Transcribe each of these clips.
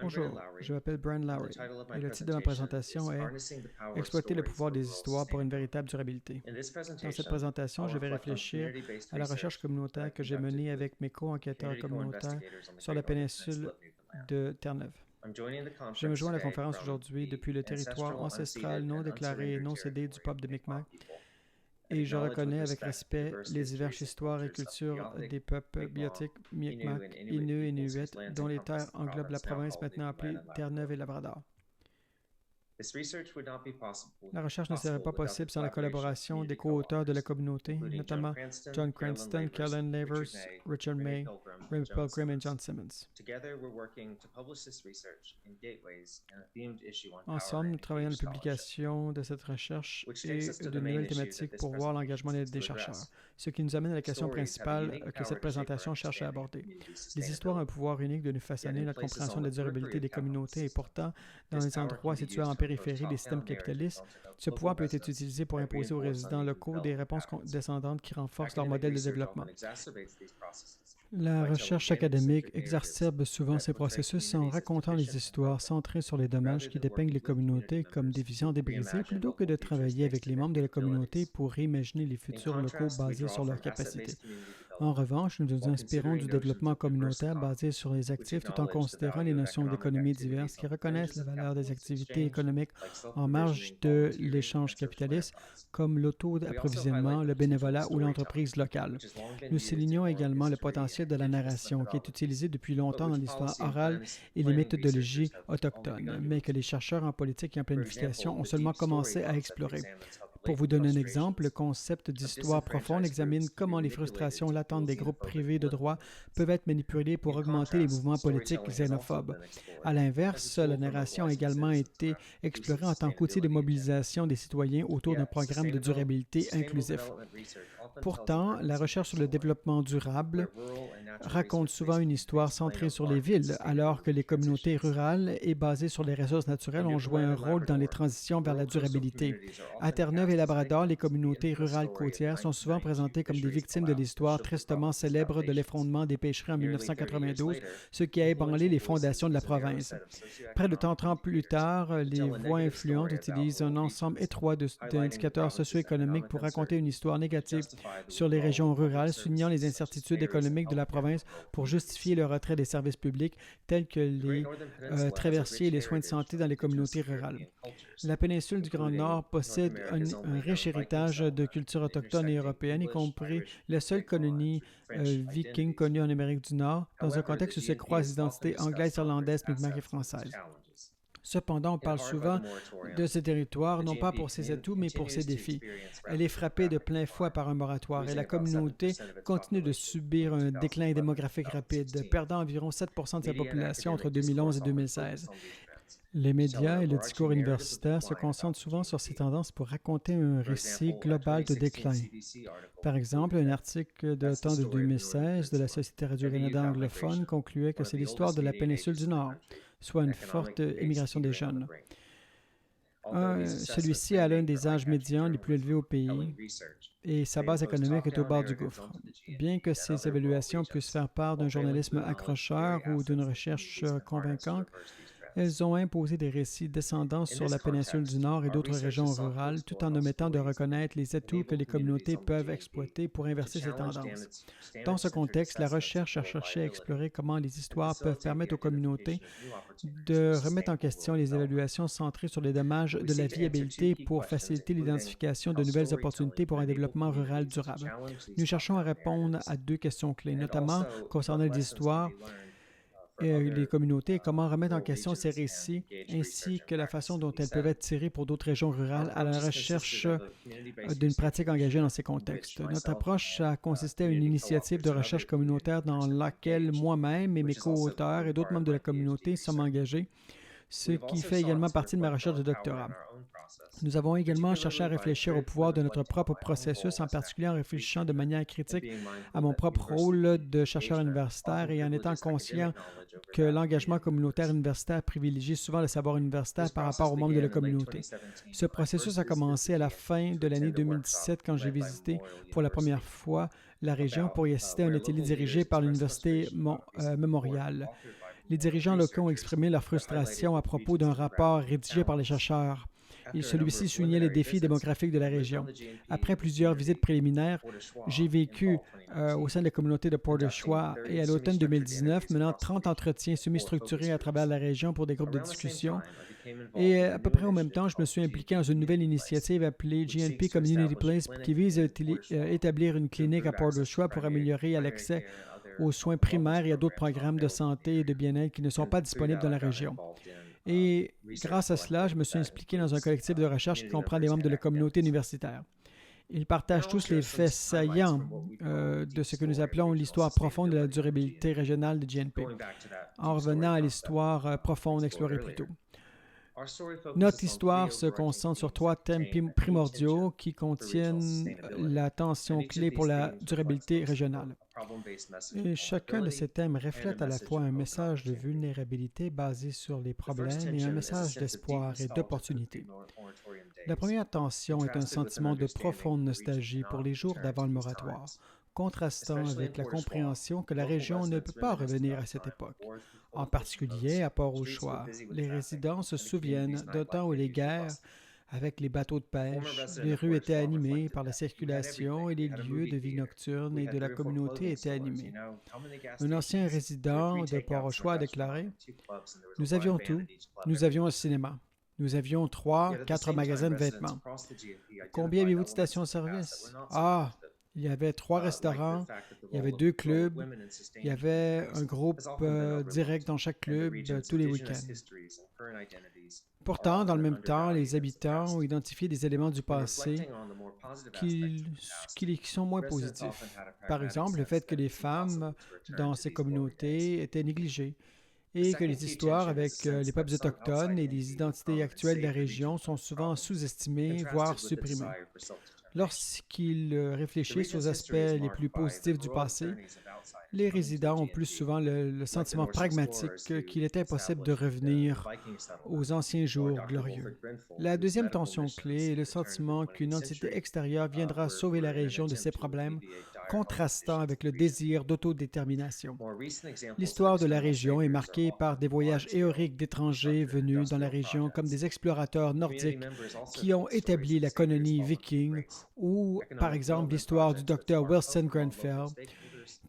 Bonjour, je m'appelle Brian Lowry et le titre de ma présentation est Exploiter le pouvoir des histoires pour une véritable durabilité. Dans cette présentation, je vais réfléchir à la recherche communautaire que j'ai menée avec mes co-enquêteurs communautaires sur la péninsule de Terre-Neuve. Je me joins à la conférence aujourd'hui depuis le territoire ancestral non déclaré et non cédé du peuple de Mi'kmaq et je reconnais avec respect les diverses histoires et cultures des peuples biotiques Mi'kmaq, Innu et Inuit, dont les terres englobent la province maintenant appelée Terre-Neuve et Labrador. La recherche ne serait pas possible sans la collaboration des co-auteurs de la communauté, notamment John Cranston, Kellen Lavers, Richard May, Ray Pilgrim et John Simmons. Ensemble, nous travaillons à la publication de cette recherche et de nouvelles thématiques pour voir l'engagement des chercheurs, ce qui nous amène à la question principale que cette présentation cherche à aborder. Les histoires ont un pouvoir unique de nous façonner notre compréhension de la durabilité des communautés et pourtant, dans les endroits situés en périphérie des systèmes capitalistes, ce pouvoir peut être utilisé pour imposer aux résidents locaux des réponses condescendantes qui renforcent leur modèle de développement. La recherche académique exacerbe souvent ces processus en racontant les histoires centrées sur les dommages qui dépeignent les communautés comme des visions débrisées plutôt que de travailler avec les membres de la communauté pour réimaginer les futurs locaux basés sur leurs capacités. En revanche, nous nous inspirons du développement communautaire basé sur les actifs tout en considérant les notions d'économie diverses qui reconnaissent la valeur des activités économiques en marge de l'échange capitaliste, comme l'auto-approvisionnement, le bénévolat ou l'entreprise locale. Nous soulignons également le potentiel de la narration qui est utilisé depuis longtemps dans l'histoire orale et les méthodologies autochtones, mais que les chercheurs en politique et en planification ont seulement commencé à explorer. Pour vous donner un exemple, le concept d'histoire profonde examine comment les frustrations latentes des groupes privés de droit peuvent être manipulées pour augmenter les mouvements politiques xénophobes. À l'inverse, la narration a également été explorée en tant qu'outil de mobilisation des citoyens autour d'un programme de durabilité inclusif. Pourtant, la recherche sur le développement durable raconte souvent une histoire centrée sur les villes, alors que les communautés rurales et basées sur les ressources naturelles ont joué un rôle dans les transitions vers la durabilité. À Terre-Neuve et Labrador, les communautés rurales côtières sont souvent présentées comme des victimes de l'histoire tristement célèbre de l'effondrement des pêcheries en 1992, ce qui a ébranlé les fondations de la province. Près de 30 ans plus tard, les voix influentes utilisent un ensemble étroit d'indicateurs socio-économiques pour raconter une histoire négative sur les régions rurales, soulignant les incertitudes économiques de la province pour justifier le retrait des services publics tels que les traversiers et les soins de santé dans les communautés rurales. La péninsule du Grand Nord possède un riche héritage de culture autochtone et européenne, y compris la seule colonie viking connue en Amérique du Nord, dans un contexte où se croisent identités anglaises, irlandaises, mi'kmaq et françaises. Cependant, on parle souvent de ce territoire, non pas pour ses atouts, mais pour ses défis. Elle est frappée de plein fouet par un moratoire et la communauté continue de subir un déclin démographique rapide, perdant environ 7 % de sa population entre 2011 et 2016. Les médias et le discours universitaire se concentrent souvent sur ces tendances pour raconter un récit global de déclin. Par exemple, un article de temps de 2016 de la Société Radio-Canada anglophone concluait que c'est l'histoire de la péninsule du Nord, soit une forte immigration des jeunes. Celui-ci a l'un des âges médians les plus élevés au pays et sa base économique est au bord du gouffre. Bien que ces évaluations puissent faire part d'un journalisme accrocheur ou d'une recherche convaincante, elles ont imposé des récits descendants sur la péninsule du Nord et d'autres régions rurales, tout en omettant de reconnaître les atouts que les communautés peuvent exploiter pour inverser ces tendances. Dans ce contexte, la recherche a cherché à explorer comment les histoires peuvent permettre aux communautés de remettre en question les évaluations centrées sur les dommages de la viabilité pour faciliter l'identification de nouvelles opportunités pour un développement rural durable. Nous cherchons à répondre à deux questions clés, notamment concernant les histoires les communautés et comment remettre en question ces récits, ainsi que la façon dont elles peuvent être tirées pour d'autres régions rurales à la recherche d'une pratique engagée dans ces contextes. Notre approche a consisté à une initiative de recherche communautaire dans laquelle moi-même et mes co-auteurs et d'autres membres de la communauté sommes engagés, ce qui fait également partie de ma recherche de doctorat. Nous avons également cherché à réfléchir au pouvoir de notre propre processus, en particulier en réfléchissant de manière critique à mon propre rôle de chercheur universitaire et en étant conscient que l'engagement communautaire universitaire privilégie souvent le savoir universitaire par rapport aux membres de la communauté. Ce processus a commencé à la fin de l'année 2017 quand j'ai visité pour la première fois la région pour y assister à un atelier dirigé par l'Université Memorial. Les dirigeants locaux ont exprimé leur frustration à propos d'un rapport rédigé par les chercheurs. Celui-ci soulignait les défis démographiques de la région. Après plusieurs visites préliminaires, j'ai vécu au sein de la communauté de Port-au-Choix et à l'automne 2019, menant 30 entretiens semi-structurés à travers la région pour des groupes de discussion. Et à peu près au même temps, je me suis impliqué dans une nouvelle initiative appelée GNP Community Place qui vise à établir une clinique à Port-au-Choix pour améliorer l'accès aux soins primaires et à d'autres programmes de santé et de bien-être qui ne sont pas disponibles dans la région. Et grâce à cela, je me suis impliqué dans un collectif de recherche qui comprend des membres de la communauté universitaire. Ils partagent tous les faits saillants de ce que nous appelons l'histoire profonde de la durabilité régionale de GNP, en revenant à l'histoire profonde explorée plus tôt. Notre histoire se concentre sur 3 thèmes primordiaux qui contiennent la tension clé pour la durabilité régionale. Et chacun de ces thèmes reflète à la fois un message de vulnérabilité basé sur les problèmes et un message d'espoir et d'opportunité. La première tension est un sentiment de profonde nostalgie pour les jours d'avant le moratoire, contrastant avec la compréhension que la région ne peut pas revenir à cette époque. En particulier, à Port-au-Choix, les résidents se souviennent d'un temps où les guerres, avec les bateaux de pêche, les rues étaient animées par la circulation et les lieux de vie nocturne et de la communauté étaient animés. Un ancien résident de Port-au-Choix a déclaré « Nous avions tout. Nous avions un cinéma. Nous avions 3-4 magasins de vêtements. Combien avez-vous de stations-service? Ah! Il y avait 3 restaurants, il y avait 2 clubs, il y avait un groupe direct dans chaque club tous les week-ends. Pourtant, dans le même temps, les habitants ont identifié des éléments du passé qui sont moins positifs. Par exemple, le fait que les femmes dans ces communautés étaient négligées et que les histoires avec les peuples autochtones et les identités actuelles de la région sont souvent sous-estimées, voire supprimées. Lorsqu'ils réfléchissent aux aspects les plus positifs du passé, les résidents ont plus souvent le sentiment pragmatique qu'il est impossible de revenir aux anciens jours glorieux. La deuxième tension clé est le sentiment qu'une entité extérieure viendra sauver la région de ses problèmes, contrastant avec le désir d'autodétermination. L'histoire de la région est marquée par des voyages héroïques d'étrangers venus dans la région comme des explorateurs nordiques qui ont établi la colonie viking ou, par exemple, l'histoire du docteur Wilson Grenfell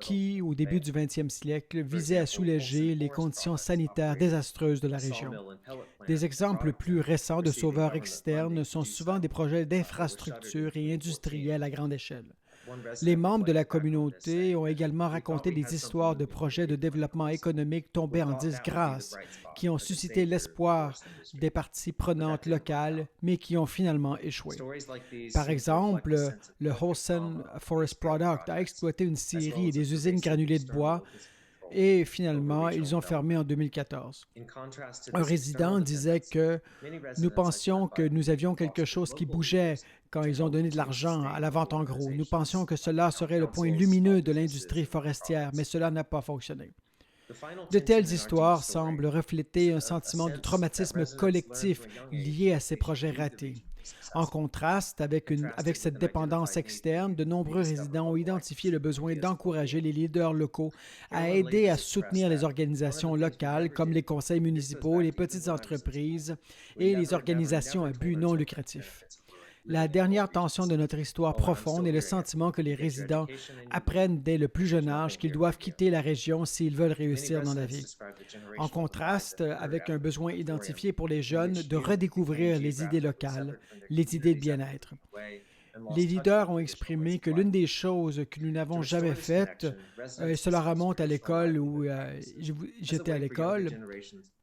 qui, au début du 20e siècle, visait à soulager les conditions sanitaires désastreuses de la région. Des exemples plus récents de sauveurs externes sont souvent des projets d'infrastructures et industriels à grande échelle. Les membres de la communauté ont également raconté des histoires de projets de développement économique tombés en disgrâce, qui ont suscité l'espoir des parties prenantes locales, mais qui ont finalement échoué. Par exemple, le Holson Forest Product a exploité une scierie et des usines granulées de bois, et finalement, ils ont fermé en 2014. Un résident disait que nous pensions que nous avions quelque chose qui bougeait quand ils ont donné de l'argent à la vente en gros. Nous pensions que cela serait le point lumineux de l'industrie forestière, mais cela n'a pas fonctionné. De telles histoires semblent refléter un sentiment de traumatisme collectif lié à ces projets ratés. En contraste avec cette dépendance externe, de nombreux résidents ont identifié le besoin d'encourager les leaders locaux à aider à soutenir les organisations locales comme les conseils municipaux, les petites entreprises et les organisations à but non lucratif. La dernière tension de notre histoire profonde est le sentiment que les résidents apprennent dès le plus jeune âge qu'ils doivent quitter la région s'ils veulent réussir dans la vie. En contraste avec un besoin identifié pour les jeunes de redécouvrir les idées locales, les idées de bien-être. Les leaders ont exprimé que l'une des choses que nous n'avons jamais faites, et cela remonte à l'école où j'étais à l'école,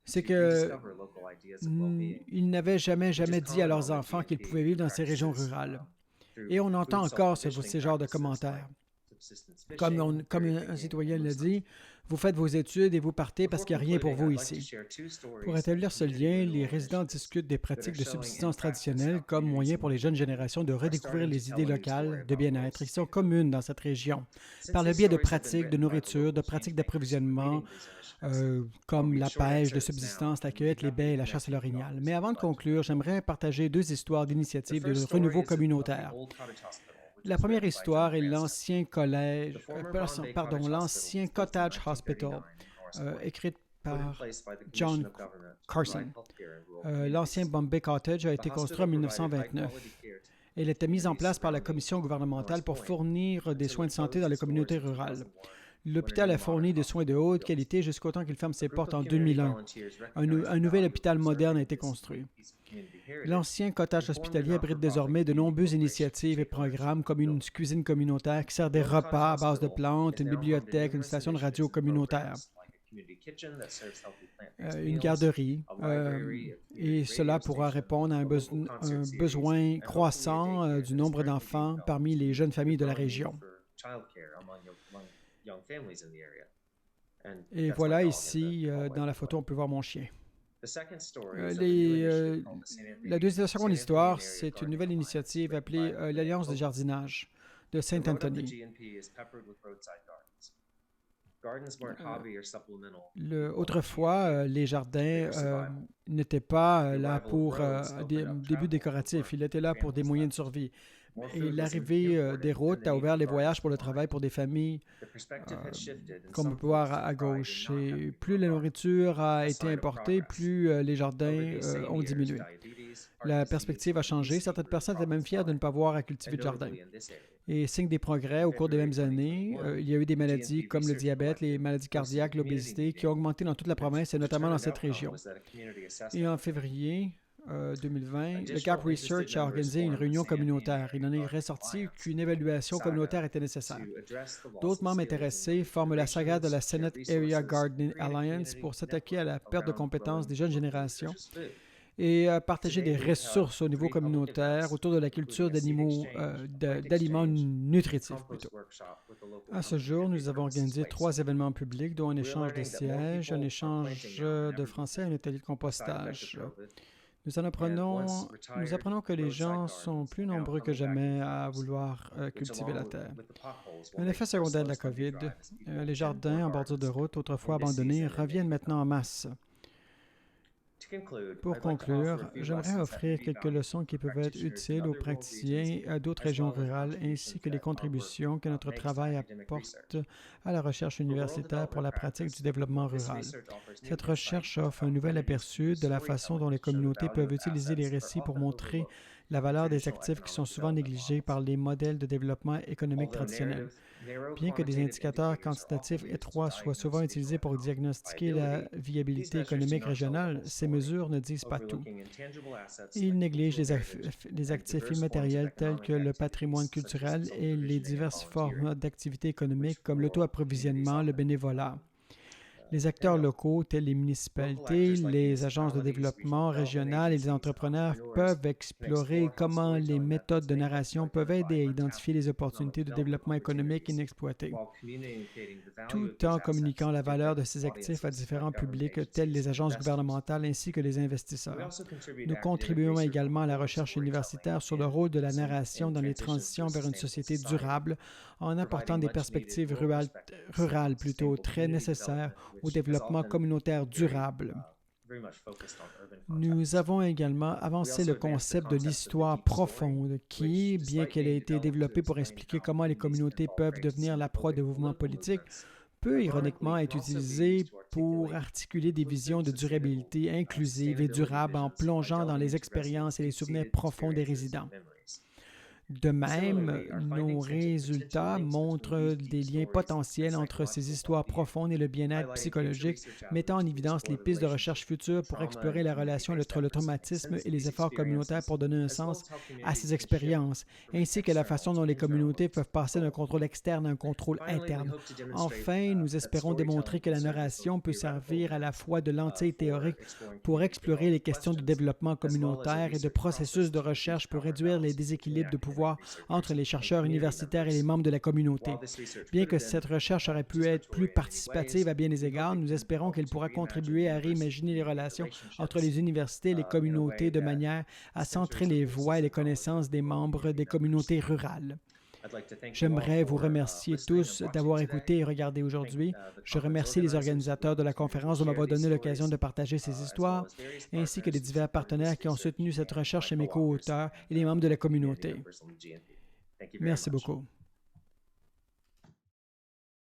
c'est qu'ils n'avaient jamais dit à leurs enfants qu'ils pouvaient vivre dans ces régions rurales. Et on entend encore ces genres de commentaires. Comme un citoyen l'a dit, vous faites vos études et vous partez parce qu'il n'y a rien pour vous ici. Pour établir ce lien, les résidents discutent des pratiques de subsistance traditionnelles comme moyen pour les jeunes générations de redécouvrir les idées locales de bien-être qui sont communes dans cette région, par le biais de pratiques de nourriture, de pratiques d'approvisionnement, comme la pêche de subsistance, la cueillette, les baies et la chasse à l'orignal. Mais avant de conclure, j'aimerais partager 2 histoires d'initiatives de renouveau communautaire. La première histoire est l'ancien Cottage Hospital, écrite par John Carson. L'ancien Bombay Cottage a été construit en 1929. Elle était mise en place par la commission gouvernementale pour fournir des soins de santé dans les communautés rurales. L'hôpital a fourni des soins de haute qualité jusqu'au temps qu'il ferme ses portes en 2001. Un nouvel hôpital moderne a été construit. L'ancien cottage hospitalier abrite désormais de nombreuses initiatives et programmes comme une cuisine communautaire qui sert des repas à base de plantes, une bibliothèque, une station de radio communautaire, une garderie, et cela pourra répondre à un besoin croissant du nombre d'enfants parmi les jeunes familles de la région. Et voilà, ici, dans la photo, on peut voir mon chien. La seconde histoire, c'est une nouvelle initiative appelée l'Alliance de jardinage de Saint-Anthony. Autrefois, les jardins n'étaient pas là pour des buts décoratifs, ils étaient là pour des moyens de survie. Et l'arrivée des routes a ouvert les voyages pour le travail pour des familles, comme on peut voir à gauche. Et plus la nourriture a été importée, plus les jardins ont diminué. La perspective a changé. Certaines personnes étaient même fières de ne pas avoir à cultiver de jardin. Et signe des progrès, au cours des mêmes années, il y a eu des maladies comme le diabète, les maladies cardiaques, l'obésité, qui ont augmenté dans toute la province et notamment dans cette région. Et en février 2020, le Gap Research a organisé une réunion communautaire. Il en est ressorti qu'une évaluation communautaire était nécessaire. D'autres membres intéressés forment la saga de la Senate Area Gardening Alliance pour s'attaquer à la perte de compétences des jeunes générations et partager des ressources au niveau communautaire autour de la culture d'aliments nutritifs. À ce jour, nous avons organisé 3 événements publics, dont un échange de sièges, un échange de français et un atelier de compostage. Nous apprenons que les gens sont plus nombreux que jamais à vouloir cultiver la terre. Un effet secondaire de la COVID, les jardins en bordure de route, autrefois abandonnés, reviennent maintenant en masse. Pour conclure, j'aimerais offrir quelques leçons qui peuvent être utiles aux praticiens d'autres régions rurales ainsi que les contributions que notre travail apporte à la recherche universitaire pour la pratique du développement rural. Cette recherche offre un nouvel aperçu de la façon dont les communautés peuvent utiliser les récits pour montrer la valeur des actifs qui sont souvent négligés par les modèles de développement économique traditionnels. Bien que des indicateurs quantitatifs étroits soient souvent utilisés pour diagnostiquer la viabilité économique régionale, ces mesures ne disent pas tout. Ils négligent les actifs immatériels tels que le patrimoine culturel et les diverses formes d'activités économiques comme l'auto-approvisionnement, le bénévolat. Les acteurs locaux, tels les municipalités, les agences de développement régionales et les entrepreneurs peuvent explorer comment les méthodes de narration peuvent aider à identifier les opportunités de développement économique inexploitées, tout en communiquant la valeur de ces actifs à différents publics, tels les agences gouvernementales ainsi que les investisseurs. Nous contribuons également à la recherche universitaire sur le rôle de la narration dans les transitions vers une société durable en apportant des perspectives rurales plutôt très nécessaires au développement communautaire durable. Nous avons également avancé le concept de l'histoire profonde qui, bien qu'elle ait été développée pour expliquer comment les communautés peuvent devenir la proie de mouvements politiques, peut ironiquement être utilisée pour articuler des visions de durabilité inclusive et durable en plongeant dans les expériences et les souvenirs profonds des résidents. De même, nos résultats montrent des liens potentiels entre ces histoires profondes et le bien-être psychologique, mettant en évidence les pistes de recherche futures pour explorer la relation entre le traumatisme et les efforts communautaires pour donner un sens à ces expériences, ainsi que la façon dont les communautés peuvent passer d'un contrôle externe à un contrôle interne. Enfin, nous espérons démontrer que la narration peut servir à la fois de lentille théorique pour explorer les questions de développement communautaire et de processus de recherche pour réduire les déséquilibres de pouvoir entre les chercheurs universitaires et les membres de la communauté. Bien que cette recherche aurait pu être plus participative à bien des égards, nous espérons qu'elle pourra contribuer à réimaginer les relations entre les universités et les communautés de manière à centrer les voix et les connaissances des membres des communautés rurales. J'aimerais vous remercier tous d'avoir écouté et regardé aujourd'hui. Je remercie les organisateurs de la conférence de m'avoir donné l'occasion de partager ces histoires, ainsi que les divers partenaires qui ont soutenu cette recherche et mes co-auteurs et les membres de la communauté. Merci beaucoup.